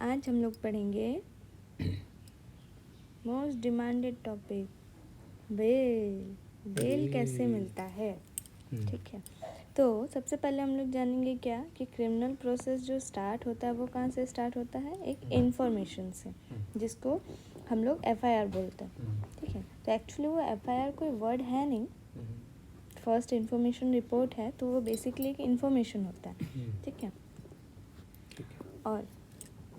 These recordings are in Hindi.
आज हम लोग पढ़ेंगे मोस्ट डिमांडेड टॉपिक बेल कैसे मिलता है। ठीक है, तो सबसे पहले हम लोग जानेंगे क्या कि क्रिमिनल प्रोसेस जो स्टार्ट होता है वो कहाँ से स्टार्ट होता है, एक इन्फॉर्मेशन से, जिसको हम लोग एफआईआर बोलते हैं। ठीक है, तो एक्चुअली वो एफआईआर कोई वर्ड है नहीं, फर्स्ट इन्फॉर्मेशन रिपोर्ट है, तो वो बेसिकली एक इन्फॉर्मेशन होता है। ठीक है, और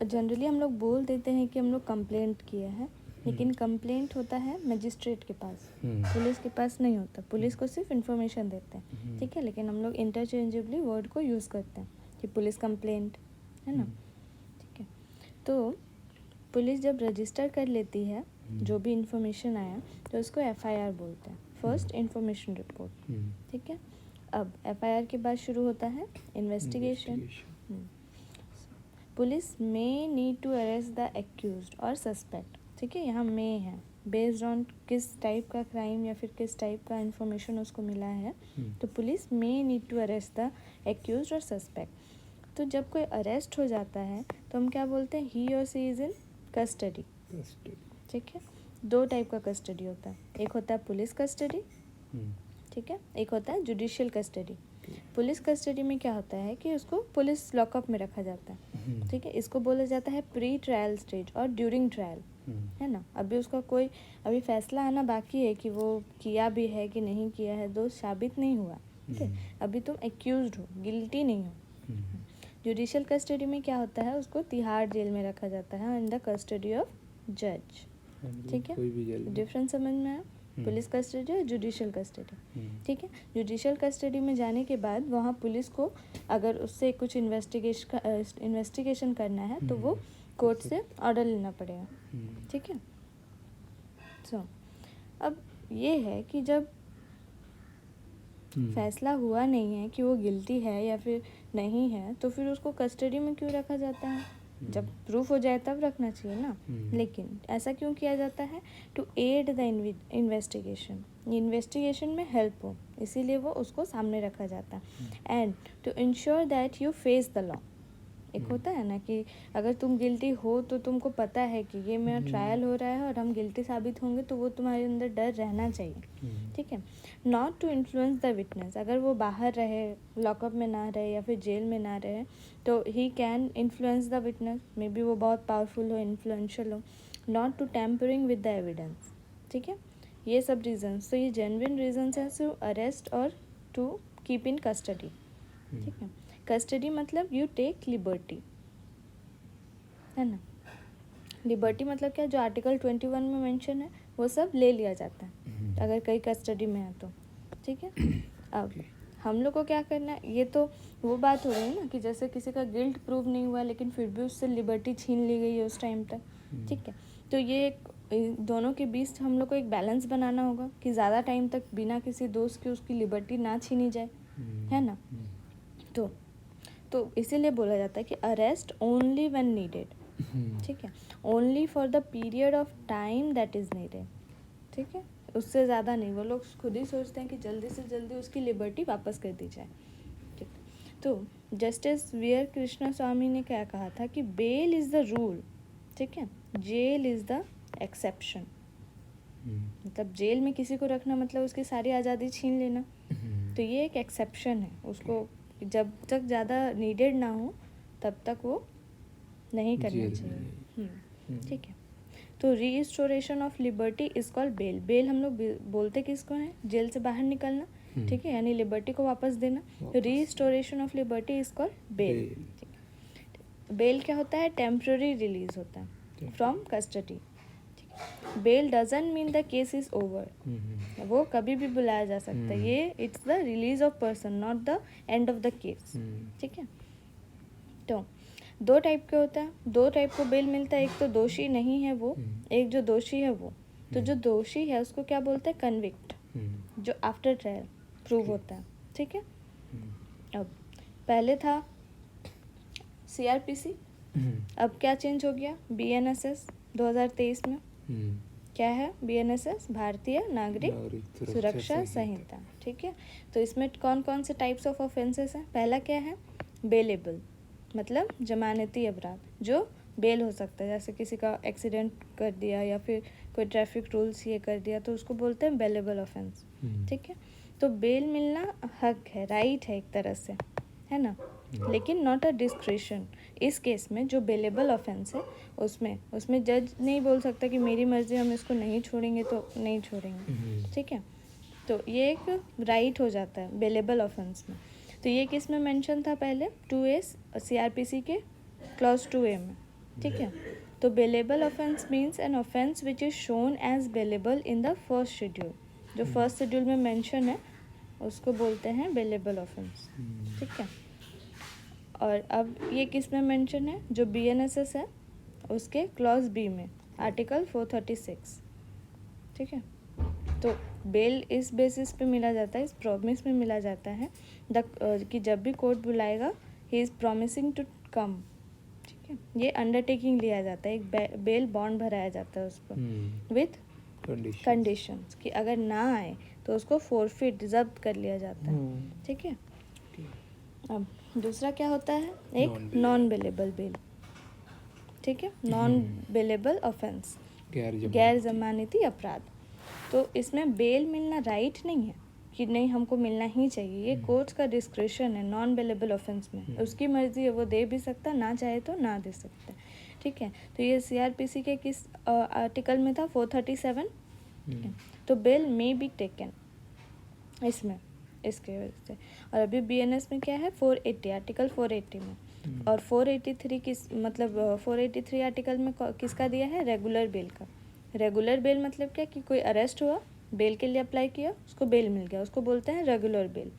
जनरली हम लोग बोल देते हैं कि हम लोग कंप्लेंट किए हैं, लेकिन कंप्लेंट होता है मजिस्ट्रेट के पास, पुलिस के पास नहीं होता। पुलिस को सिर्फ इन्फॉर्मेशन देते हैं। ठीक है, लेकिन हम लोग इंटरचेंजेबली वर्ड को यूज़ करते हैं कि पुलिस कंप्लेंट, है ना। ठीक है, तो पुलिस जब रजिस्टर कर लेती है जो भी इन्फॉर्मेशन आया, तो उसको एफआईआर बोलते हैं, फर्स्ट इन्फॉर्मेशन रिपोर्ट। ठीक है, अब एफआईआर के बाद शुरू होता है investigation. Police may need to arrest the accused और सस्पेक्ट। ठीक है, यहाँ मे है बेस्ड ऑन किस टाइप का क्राइम या फिर किस टाइप का इन्फॉर्मेशन उसको मिला है, तो police may need to arrest the accused और सस्पेक्ट। तो जब कोई अरेस्ट हो जाता है तो हम क्या बोलते हैं, ही और सी इज़ इन कस्टडी। ठीक है, दो टाइप का कस्टडी होता है, एक होता है पुलिस कस्टडी, ठीक है, एक होता है जुडिशियल कस्टडी। पुलिस कस्टडी में क्या होता है कि उसको पुलिस लॉकअप में रखा जाता है। ठीक है, इसको बोला जाता है प्री ट्रायल स्टेज और ड्यूरिंग ट्रायल, है ना। अभी उसका कोई अभी फैसला आना बाकी है कि वो किया भी है कि नहीं किया है, दोष साबित नहीं हुआ। ठीक है, अभी तुम एक्यूज्ड हो, गिल्टी नहीं हो। जुडिशियल कस्टडी में क्या होता है, उसको तिहाड़ जेल में रखा जाता है इन द कस्टडी ऑफ जज। ठीक है, डिफरेंस समझ में आया, पुलिस कस्टडी और जुडिशियल कस्टडी। ठीक है, जुडिशियल कस्टडी में जाने के बाद वहाँ पुलिस को अगर उससे कुछ इन्वेस्टिगेशन करना है तो वो कोर्ट से ऑर्डर लेना पड़ेगा। ठीक है, सो अब ये है कि जब फैसला हुआ नहीं है कि वो गिल्टी है या फिर नहीं है, तो फिर उसको कस्टडी में क्यों रखा जाता है, जब प्रूफ हो जाए तब रखना चाहिए ना। लेकिन ऐसा क्यों किया जाता है, to add the investigation, investigation में हेल्प हो, इसीलिए वो उसको सामने रखा जाता है। And to ensure that you face the law. एक होता है ना कि अगर तुम गिल्टी हो तो तुमको पता है कि ये मेरा ट्रायल हो रहा है और हम गिल्टी साबित होंगे, तो वो तुम्हारे अंदर डर रहना चाहिए। ठीक है, not to influence the witness, अगर वो बाहर रहे, लॉकअप में ना रहे या फिर जेल में ना रहे, तो he can influence the witness, may be वो बहुत पावरफुल हो, इन्फ्लुएंशियल हो। Not to tempering with the evidence. ठीक है, ये सब रीजन्स, तो ये जेन्युइन रीजन्स हैं टू अरेस्ट और टू कीप इन कस्टडी। ठीक है, कस्टडी मतलब यू टेक लिबर्टी, है ना। लिबर्टी मतलब क्या, जो आर्टिकल 21 में मेंशन है वो सब ले लिया जाता है अगर कहीं कस्टडी में है तो। ठीक है, अब हम लोग को क्या करना है, ये तो वो बात हो रही है ना कि जैसे किसी का गिल्ट प्रूव नहीं हुआ लेकिन फिर भी उससे लिबर्टी छीन ली गई है उस टाइम तक। ठीक है, तो ये एक दोनों के बीच हम लोग को एक बैलेंस बनाना होगा कि ज़्यादा टाइम तक बिना किसी दोस्त के उसकी लिबर्टी ना छीनी जाए, है ना। तो इसीलिए बोला जाता है कि अरेस्ट ओनली व्हेन नीडेड। ठीक है, only for the period of time that is needed. ठीक है, उससे ज़्यादा नहीं, वो लोग खुद ही सोचते हैं कि जल्दी से जल्दी उसकी लिबर्टी वापस कर दी जाए। ठीक, तो जस्टिस वीआर कृष्णा स्वामी ने क्या कहा था कि बेल इज़ द रूल, ठीक है, जेल इज़ द एक्सेप्शन। मतलब जेल में किसी को रखना मतलब उसकी सारी आज़ादी छीन लेना, तो ये एक एक्सेप्शन है, उसको जब तक ज़्यादा नीडेड ना हो तब तक वो नहीं करना चाहिए। ठीक है, तो restoration of liberty is called bail. Bail हम लोग बोलते किसको है, जेल से बाहर निकलना। ठीक है, यानी लिबर्टी को वापस देना, तो restoration of liberty is called bail. Bail क्या होता है, टेम्पररी रिलीज होता है from custody. Bail doesn't mean the case is over, वो कभी भी बुलाया जा सकता है, ये it's the release of person, not the end of the case. ठीक है, तो दो टाइप के होता है, दो टाइप को बेल मिलता है, एक तो दोषी नहीं है वो, एक जो दोषी है वो। तो जो दोषी है उसको क्या बोलते हैं, कन्विक्ट, जो आफ्टर ट्रायल प्रूव होता है। ठीक है, अब पहले था सीआरपीसी, अब क्या चेंज हो गया, बीएनएसएस 2023 में। क्या है बीएनएसएस, भारतीय नागरिक सुरक्षा संहिता। ठीक है, तो इसमें कौन कौन से टाइप्स ऑफ ऑफेंसेस हैं, पहला क्या है, बेलेबल, मतलब जमानती अपराध, जो बेल हो सकता है, जैसे किसी का एक्सीडेंट कर दिया या फिर कोई ट्रैफिक रूल्स ये कर दिया, तो उसको बोलते हैं बेलेबल ऑफेंस। ठीक है, तो बेल मिलना हक है, राइट है एक तरह से, है ना, लेकिन नॉट अ डिस्क्रिशन। इस केस में जो बेलेबल ऑफेंस है उसमें जज नहीं बोल सकता कि मेरी मर्जी, हम इसको नहीं छोड़ेंगे तो नहीं छोड़ेंगे। ठीक है, तो ये एक राइट हो जाता है बेलेबल ऑफेंस में। तो ये किस में मेंशन था पहले, 2A CRPC के क्लॉज 2A में। ठीक है, तो bailable offence means an offence which is shown as bailable in the first schedule. जो फर्स्ट शेड्यूल में मेंशन है उसको बोलते हैं बेलेबल ऑफेंस। ठीक है, और अब ये किस में मेंशन है, जो BNSS है उसके क्लॉज B में, आर्टिकल 436। ठीक है, तो बेल इस बेसिस पे मिला जाता है, इस प्रॉमिस में मिला जाता है कि जब भी कोर्ट बुलाएगा he is promising to come. ठीक है, ये अंडरटेकिंग लिया जाता है, एक बेल बॉन्ड भराया जाता है उस पर विथ कंडीशंस कि अगर ना आए तो उसको फोरफिट जब्त कर लिया जाता है। ठीक है, अब दूसरा क्या होता है, एक नॉन बेलेबल बेल। ठीक है, नॉन बेलेबल ऑफेंस, गैर जमानती अपराध। तो इसमें बेल मिलना राइट नहीं है कि नहीं हमको मिलना ही चाहिए, ये कोर्ट्स का डिस्क्रिशन है नॉन बेलेबल ऑफेंस में, उसकी मर्जी है, वो दे भी सकता, ना चाहे तो ना दे सकता। ठीक है, तो ये CRPC के किस आर्टिकल में था, 437। तो बेल मे बी टेकन इसमें, इसके वजह से। और अभी BNS में क्या है, 480, आर्टिकल 480 में, और 483 किस मतलब 483 आर्टिकल में किसका दिया है, रेगुलर बेल का। रेगुलर बेल मतलब क्या, कि कोई अरेस्ट हुआ, बेल के लिए अप्लाई किया, उसको बेल मिल गया, उसको बोलते हैं रेगुलर बेल।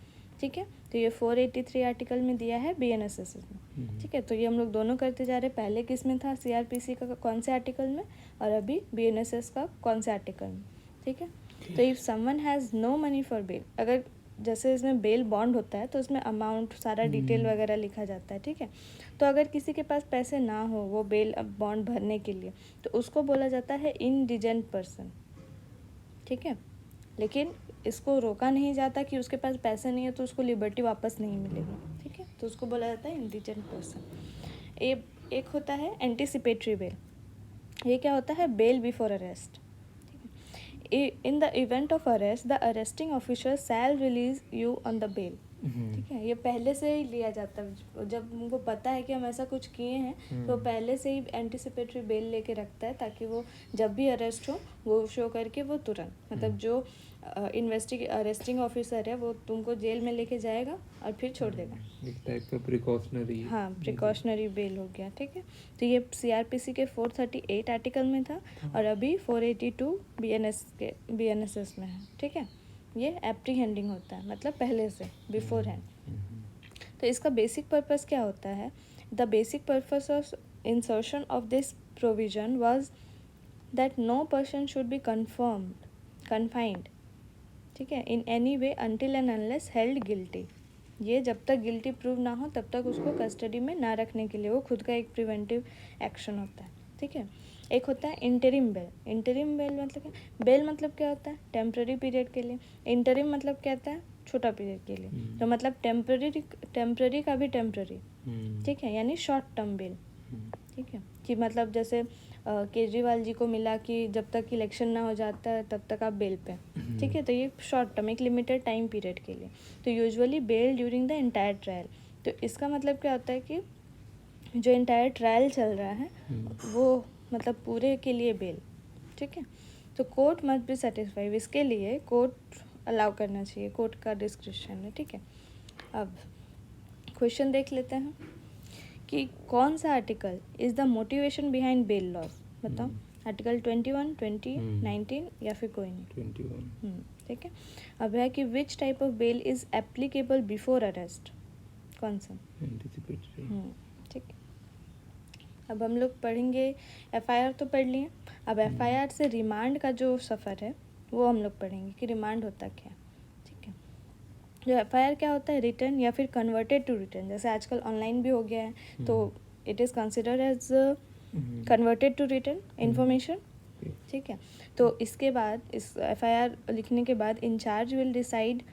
ठीक है, तो ये 483 आर्टिकल में दिया है BNSS में। ठीक है, तो ये हम लोग दोनों करते जा रहे हैं, पहले किस में था, CRPC का कौन से आर्टिकल में, और अभी BNSS का कौन से आर्टिकल में। ठीक है, तो if someone has no money for bail, अगर जैसे इसमें बेल बॉन्ड होता है तो इसमें अमाउंट सारा डिटेल वगैरह लिखा जाता है। ठीक है, तो अगर किसी के पास पैसे ना हो वो बेल बॉन्ड भरने के लिए, तो उसको बोला जाता है इंडिजेंट पर्सन। ठीक है, लेकिन इसको रोका नहीं जाता कि उसके पास पैसे नहीं है तो उसको लिबर्टी वापस नहीं मिलेगी। ठीक है, तो उसको बोला जाता है इंडिजेंट पर्सन। एक होता है एंटिसिपेटरी बेल। ये क्या होता है, bail before arrest. In the event of arrest, the arresting officer shall release you on the bail. ठीक है, ये पहले से ही लिया जाता है, जब उनको पता है कि हम ऐसा कुछ किए हैं तो पहले से ही एंटिसिपेटरी बेल लेके रखता है, ताकि वो जब भी अरेस्ट हो वो शो करके वो तुरंत मतलब जो अरेस्टिंग ऑफिसर है वो तुमको जेल में लेके जाएगा और फिर छोड़ देगा। एक टाइप का प्रिकॉशनरी, हाँ प्रिकॉशनरी बेल हो गया। ठीक है, तो ये CRPC के 438 आर्टिकल में था और अभी 482 BNSS में है। ठीक है, ये एप्रीहेंडिंग होता है, मतलब पहले से, बिफोर हैंड। तो इसका बेसिक पर्पस क्या होता है, the basic purpose of insertion of this provision was that no person should be confined, ठीक है, in any way until and unless held guilty. ये जब तक गिल्टी प्रूव ना हो तब तक उसको कस्टडी में ना रखने के लिए वो खुद का एक प्रिवेंटिव एक्शन होता है। ठीक है, एक होता है इंटरिम बेल। इंटरिम बेल मतलब क्या, बेल मतलब क्या होता है, टेम्प्रेरी पीरियड के लिए। इंटरिम मतलब क्या होता है, छोटा पीरियड के लिए। तो मतलब टेम्प्रेरी का भी टेम्प्रेरी। ठीक है, यानी शॉर्ट टर्म बेल। ठीक है, कि मतलब जैसे केजरीवाल जी को मिला कि जब तक इलेक्शन ना हो जाता है तब तक आप बेल पे। ठीक है, तो ये शॉर्ट टर्म, एक लिमिटेड टाइम पीरियड के लिए। तो usually bail during the entire trial. तो इसका मतलब क्या होता है कि जो इंटायर ट्रायल चल रहा है वो मतलब पूरे के लिए बेल। ठीक है, तो कोर्ट मस्ट बी सेटिस्फाइड, इसके लिए कोर्ट अलाउ करना चाहिए, कोर्ट का डिस्क्रिप्शन है। ठीक है, अब क्वेश्चन देख लेते हैं कि कौन सा article is the motivation behind bail laws. बताओ, आर्टिकल 21, 20, 19 या फिर कोई नहीं। 21। ठीक है, अब है कि which type of bail is applicable before arrest, कौन सा, एंटिसिपेटरी। ठीक है, अब हम लोग पढ़ेंगे FIR तो पढ़ लिए, अब FIR से रिमांड का जो सफ़र है वो हम लोग पढ़ेंगे कि रिमांड होता क्या। ठीक है, जो FIR क्या होता है, रिटर्न या फिर कन्वर्टेड टू रिटर्न, जैसे आजकल ऑनलाइन भी हो गया है तो it is considered as converted to return information. ठीक है, तो इसके बाद इस FIR लिखने के बाद इंचार्ज विल डिसाइड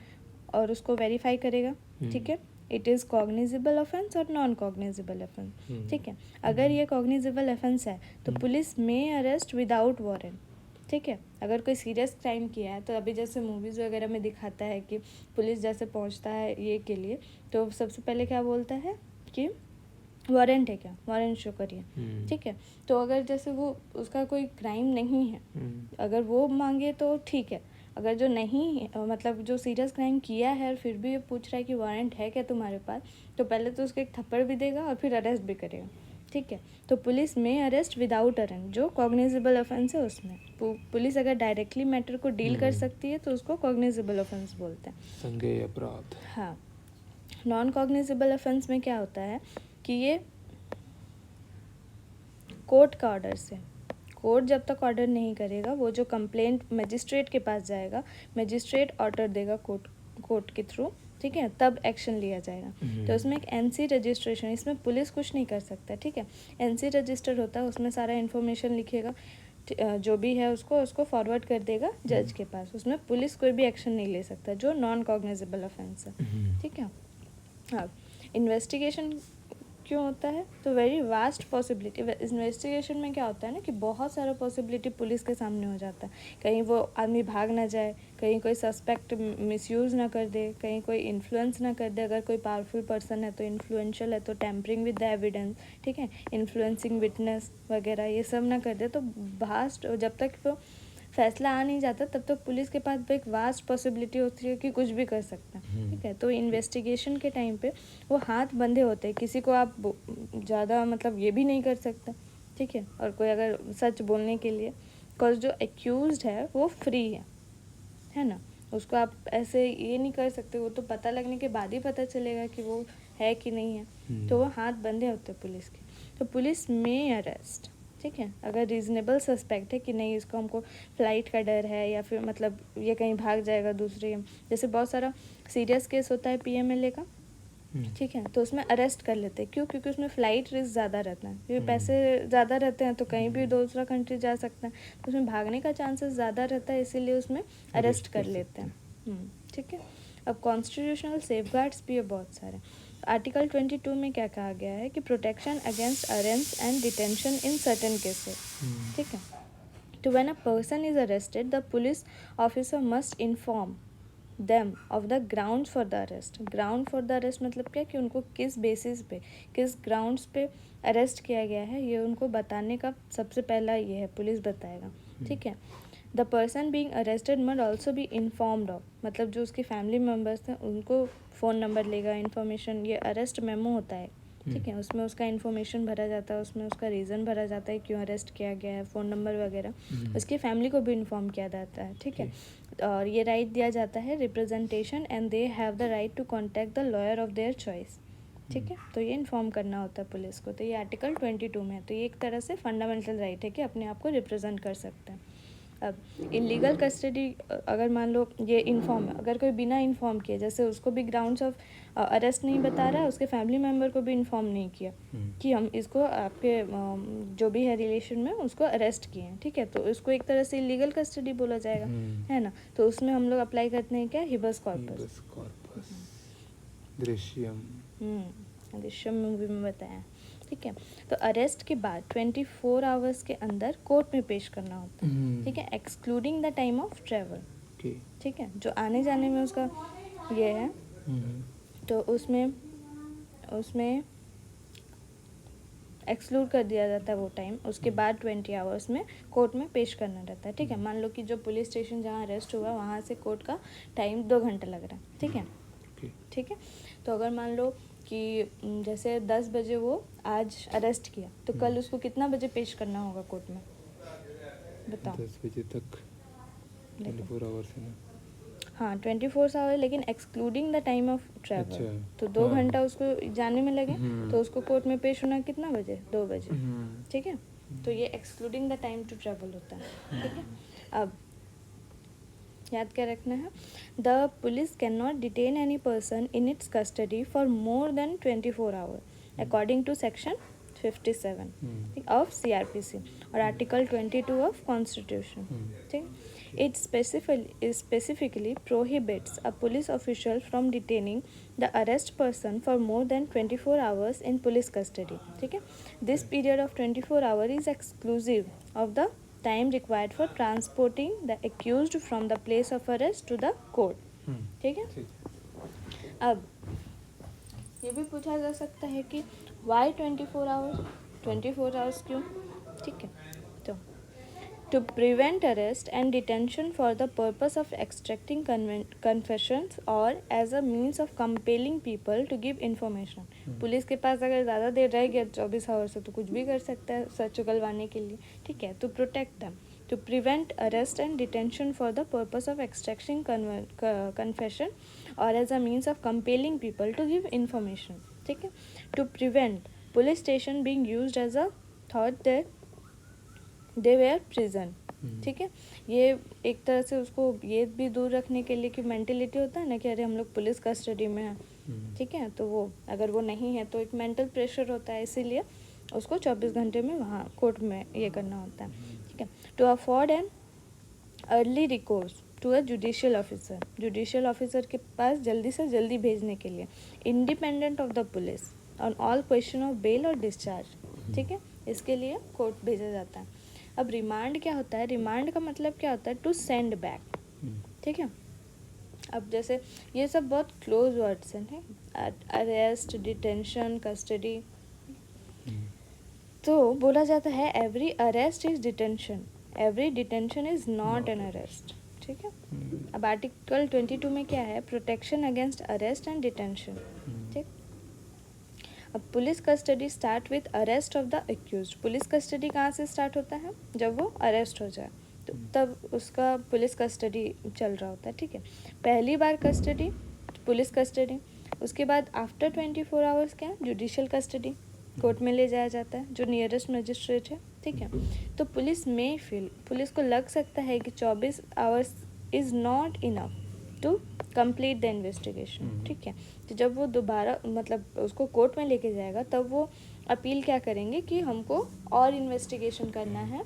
और उसको वेरीफाई करेगा। ठीक है, इट इज़ कॉग्निजेबल ऑफेंस और नॉन कॉग्निजेबल ऑफेंस। ठीक है, अगर ये कॉग्निजेबल ऑफेंस है तो पुलिस में अरेस्ट विदाउट वारंट। ठीक है, अगर कोई सीरियस क्राइम किया है तो अभी जैसे मूवीज़ वगैरह में दिखाता है कि पुलिस जैसे पहुंचता है ये के लिए, तो सबसे पहले क्या बोलता है कि वारंट है क्या, वारंट शो करिए। ठीक है, तो अगर जैसे वो उसका कोई क्राइम नहीं है, अगर वो मांगे तो ठीक है। अगर जो नहीं मतलब जो सीरियस क्राइम किया है और फिर भी ये पूछ रहा है कि वारंट है क्या तुम्हारे पास, तो पहले तो उसको एक थप्पड़ भी देगा और फिर अरेस्ट भी करेगा। ठीक है, तो पुलिस में अरेस्ट विदाउट वारंट जो कॉग्निजेबल ऑफेंस है उसमें पुलिस अगर डायरेक्टली मैटर को डील कर सकती है तो उसको कॉग्निजेबल ऑफेंस बोलते हैं, संज्ञेय अपराध। हाँ। नॉन कॉग्निजेबल ऑफेंस में क्या होता है कि ये कोर्ट का ऑर्डर से, कोर्ट जब तक ऑर्डर नहीं करेगा वो जो कंप्लेंट मजिस्ट्रेट के पास जाएगा, मजिस्ट्रेट ऑर्डर देगा कोर्ट के थ्रू। ठीक है, तब एक्शन लिया जाएगा। तो उसमें एक एनसी रजिस्ट्रेशन, इसमें पुलिस कुछ नहीं कर सकता। ठीक है, एनसी रजिस्टर होता है, उसमें सारा इन्फॉर्मेशन लिखेगा, जो भी है उसको फॉरवर्ड कर देगा जज के पास। उसमें पुलिस कोई भी एक्शन नहीं ले सकता, जो नॉन कॉग्निजेबल ऑफेंस है। ठीक है, हाँ। इन्वेस्टिगेशन क्यों होता है, तो वेरी वास्ट पॉसिबिलिटी। इन्वेस्टिगेशन में क्या होता है ना कि बहुत सारा पॉसिबिलिटी पुलिस के सामने हो जाता है। कहीं वो आदमी भाग ना जाए, कहीं कोई सस्पेक्ट मिसयूज़ ना कर दे, कहीं कोई इन्फ्लुएंस ना कर दे। अगर कोई पावरफुल पर्सन है तो इन्फ्लुएंशियल है तो टैम्परिंग विद द एविडेंस, ठीक है, इन्फ्लुएंसिंग विटनेस वगैरह ये सब ना कर दे। तो वास्ट, जब तक वो फैसला आ नहीं जाता तब तक पुलिस के पास एक वास्ट पॉसिबिलिटी होती है कि कुछ भी कर सकता है। ठीक है, तो इन्वेस्टिगेशन के टाइम पे वो हाथ बंधे होते हैं, किसी को आप ज़्यादा मतलब ये भी नहीं कर सकता। ठीक है, और कोई अगर सच बोलने के लिए, बिकॉज जो एक्यूज्ड है वो फ्री है ना, उसको आप ऐसे ये नहीं कर सकते, वो तो पता लगने के बाद ही पता चलेगा कि वो है कि नहीं है। तो वो हाथ बंधे होते हैं पुलिस के। तो पुलिस में अरेस्ट, ठीक है, अगर रीज़नेबल सस्पेक्ट है कि नहीं इसको हमको फ्लाइट का डर है या फिर मतलब ये कहीं भाग जाएगा दूसरी, जैसे बहुत सारा सीरियस केस होता है पीएमएलए का। ठीक है, तो उसमें अरेस्ट कर लेते हैं। क्यों? क्योंकि उसमें फ़्लाइट रिस्क ज़्यादा रहता है, क्योंकि पैसे ज़्यादा रहते हैं तो कहीं भी दूसरा कंट्री जा सकते हैं, तो उसमें भागने का चांसेस ज़्यादा रहता है, इसीलिए उसमें अरेस्ट कर लेते हैं। ठीक है, अब कॉन्स्टिट्यूशनल सेफगार्ड्स भी है बहुत सारे। आर्टिकल 22 में क्या कहा गया है कि protection against arrest and detention in certain cases. ठीक है, तो when a person is arrested the police officer must inform them of the grounds for the arrest. Ground for the arrest मतलब क्या, कि उनको किस बेसिस पे, किस ग्राउंड्स पे अरेस्ट किया गया है, ये उनको बताने का सबसे पहला ये है, पुलिस बताएगा। ठीक है, the person being arrested must also be informed of, मतलब जो उसके फैमिली मेम्बर्स थे उनको फ़ोन नंबर लेगा, इन्फॉर्मेशन, ये अरेस्ट मेमो होता है। ठीक है, उसमें उसका इन्फॉर्मेशन भरा जाता है, उसमें उसका रीज़न भरा जाता है क्यों अरेस्ट किया गया है, फ़ोन नंबर वगैरह। उसकी फैमिली को भी इन्फॉर्म किया जाता है। ठीक है, और ये राइट दिया जाता है representation, and they have the right to contact the lawyer of their choice. ठीक है, तो ये इन्फॉर्म करना होता है पुलिस को। तो ये आर्टिकल 22 में है, तो ये एक तरह से फंडामेंटल राइट है कि अपने आप को रिप्रेजेंट कर सकते हैं। अब इलीगल कस्टडी, अगर मान लो ये इन्फॉर्म है, अगर कोई बिना इन्फॉर्म किए, जैसे उसको भी ग्राउंड्स ऑफ अरेस्ट नहीं बता रहा है, उसके फैमिली मेम्बर को भी इन्फॉर्म नहीं किया कि हम इसको आपके जो भी है रिलेशन में उसको अरेस्ट किए हैं। ठीक है, तो इसको एक तरह से इलीगल कस्टडी बोला जाएगा, है ना। तो उसमें हम लोग अप्लाई करते हैं क्या, हिबस कॉर्पस। दृश्यम मूवी में बताया। ठीक है, तो अरेस्ट के बाद 24 आवर्स के अंदर कोर्ट में पेश करना होता है। ठीक है, excluding the time of travel. ठीक है, जो आने जाने में उसका ये है, तो उसमें एक्सक्लूड कर दिया जाता है वो टाइम। उसके बाद 20 आवर्स में कोर्ट में पेश करना रहता है। ठीक है, मान लो कि जो पुलिस स्टेशन जहाँ अरेस्ट हुआ वहाँ से कोर्ट का टाइम 2 घंटे लग रहा है। ठीक है, ठीक है, तो अगर मान लो कि जैसे 10 बजे वो आज अरेस्ट किया, तो कल उसको कितना बजे पेश करना होगा कोर्ट में, बताओ। 10 बजे तक 24 आवर्स है ना। हाँ, 24 आवर, लेकिन excluding the time of travel. अच्छा, तो 2 घंटा उसको जाने में लगे, तो उसको कोर्ट में पेश होना कितना बजे, 2 बजे। ठीक है, तो ये excluding the time to travel होता है। ठीक है, अब याद क्या रखना है, the police can not detain any person in its custody for more than 24 hour according to section 57 of CRPC और आर्टिकल 22 ऑफ कॉन्स्टिट्यूशन। ठीक, It specifically prohibits a police official from detaining the arrest person for more than 24 hours in police custody. ठीक है, this period of 24 hours is exclusive of the time required for transporting the accused from the place of arrest to the court. ठीक है, अब ये भी पूछा जा सकता है कि why 24 hours? 24 hours क्यों? ठीक है, तो to prevent arrest and detention for the purpose of extracting confessions or as a means of compelling people to give information. Police के पास अगर ज़्यादा देर रह गया 24 आवर से तो कुछ भी कर सकता है सच उगलवाने के लिए. ठीक है, to protect them, to prevent arrest and detention for the purpose of extracting confession or as a means of compelling people to give information. ठीक है, to prevent police station being used as a thought that they were prison. ठीक है, ये एक तरह से उसको ये भी दूर रखने के लिए कि मेंटलिटी होता है ना कि अरे हम लोग पुलिस कस्टडी में हैं. ठीक है, तो वो अगर वो नहीं है तो एक मेंटल प्रेशर होता है, इसीलिए उसको 24 घंटे में वहाँ कोर्ट में ये करना होता है. ठीक है, to afford an early recourse to a judicial officer, judicial officer के पास जल्दी से जल्दी भेजने के लिए, independent of the police on all question of bail और डिस्चार्ज. ठीक है, इसके लिए कोर्ट भेजा जाता है. अब रिमांड क्या होता है? रिमांड का मतलब क्या होता है? To send back. ठीक है, अब जैसे ये सब बहुत क्लोज वर्ड्स हैं, अरेस्ट, डिटेंशन, कस्टडी. तो बोला जाता है every arrest is detention, every detention is not an arrest. ठीक है, अब आर्टिकल 22 में क्या है? Protection against arrest and detention. ठीक, अब police custody start with arrest of the accused. Police custody कहाँ से स्टार्ट होता है? जब वो अरेस्ट हो जाए तो तब उसका पुलिस कस्टडी चल रहा होता है. ठीक है, पहली बार कस्टडी पुलिस कस्टडी, उसके बाद आफ्टर 24 आवर्स क्या? जुडिशियल कस्टडी, कोर्ट में ले जाया जाता है जो नियरेस्ट मजिस्ट्रेट है. ठीक है, तो पुलिस में फील, पुलिस को लग सकता है कि 24 hours is not enough to complete the investigation. ठीक है, तो जब वो दोबारा मतलब उसको कोर्ट में लेके जाएगा तब वो अपील क्या करेंगे कि हमको और इन्वेस्टिगेशन करना है.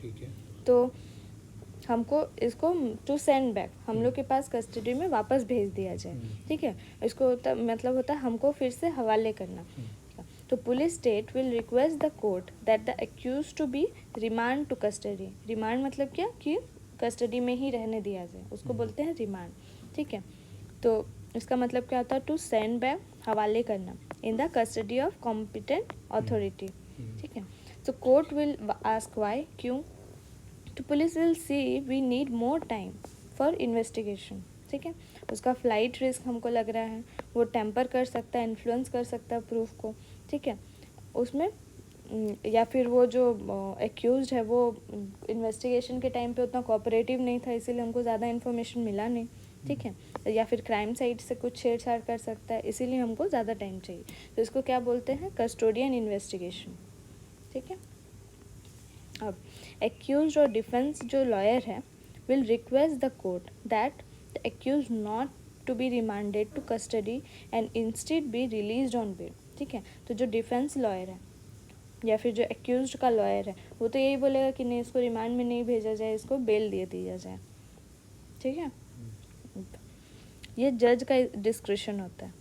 ठीक है, तो हमको इसको टू सेंड बैक, हम लोग के पास कस्टडी में वापस भेज दिया जाए. ठीक है, इसको मतलब होता है हमको फिर से हवाले करना. तो police state will request the court that the accuse to be remand to custody. Remand मतलब क्या? कि कस्टडी में ही रहने दिया जाए, उसको बोलते हैं रिमांड. ठीक है, तो इसका मतलब क्या होता है? टू सेंड बैक, हवाले करना, in the custody of competent authority. ठीक है, तो कोर्ट विल आस्क वाई, क्यों? तो police will see we need more time for investigation. ठीक है, उसका फ्लाइट रिस्क हमको लग रहा है, वो टेम्पर कर सकता है, इन्फ्लुएंस कर सकता है प्रूफ को. ठीक है, उसमें या फिर वो जो एक्यूज्ड है वो इन्वेस्टिगेशन के टाइम पे उतना कोऑपरेटिव नहीं था, इसीलिए हमको ज़्यादा इन्फॉर्मेशन मिला नहीं. ठीक है, या फिर क्राइम साइट से कुछ छेड़छाड़ कर सकता है, इसीलिए हमको ज़्यादा टाइम चाहिए. तो इसको क्या बोलते हैं? Custodian investigation. ठीक है, अब एक्यूज्ड और डिफेंस जो लॉयर है will request the court that the accused not to be remanded to custody and instead be released on bail. ठीक है, तो जो डिफेंस लॉयर है या फिर जो एक्यूज्ड का लॉयर है वो तो यही बोलेगा कि नहीं, इसको रिमांड में नहीं भेजा जाए, इसको बेल दे दिया जाए. ठीक है, ये जज का डिस्क्रिशन होता है.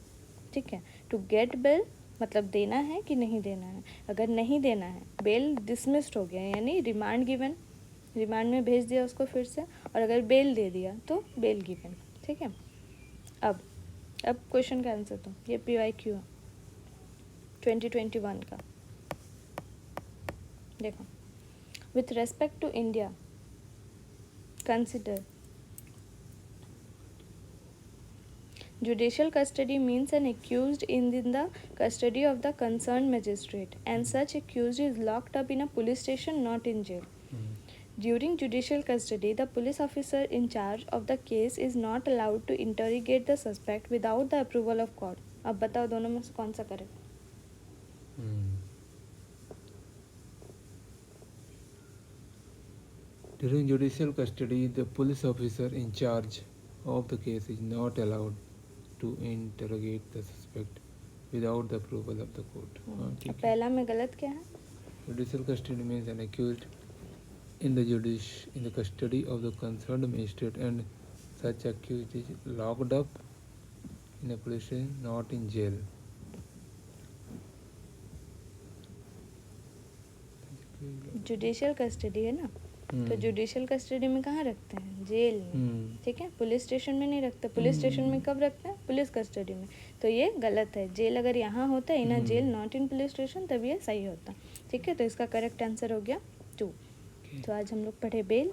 ठीक है, टू गेट बेल मतलब देना है कि नहीं देना है. अगर नहीं देना है, बेल डिसमिस्ड हो गया, यानी रिमांड गिवन, रिमांड में भेज दिया उसको फिर से, और अगर बेल दे दिया तो बेल गिवन. ठीक है, अब क्वेश्चन का आंसर तो ये PYQ है 2021 का. देखो, with respect to India consider judicial custody means an accused in the custody of the concerned magistrate, and such accused is locked up in a police station, not in jail. During judicial custody, the police officer in charge of the case is not allowed to interrogate the suspect without the approval of court. अब बताओ दोनों में से कौन सा करें? During judicial custody, the police officer in charge of the case is not allowed to interrogate the suspect without the approval of the court. पहला में गलत क्या है? Judicial custody means an accused in the custody of the concerned magistrate, and such accused is locked up in a police station, not in jail. Judicial custody है ना, तो जुडिशियल कस्टडी में कहाँ रखते हैं? जेल में, ठीक है। पुलिस स्टेशन में नहीं रखते। पुलिस स्टेशन में कब रखते हैं? पुलिस कस्टडी में। तो ये गलत है। जेल अगर यहाँ होता है, in a jail not in police station, तब ये सही होता, ठीक है। तो इसका करेक्ट आंसर हो गया 2। तो आज हम लोग पढ़े बेल,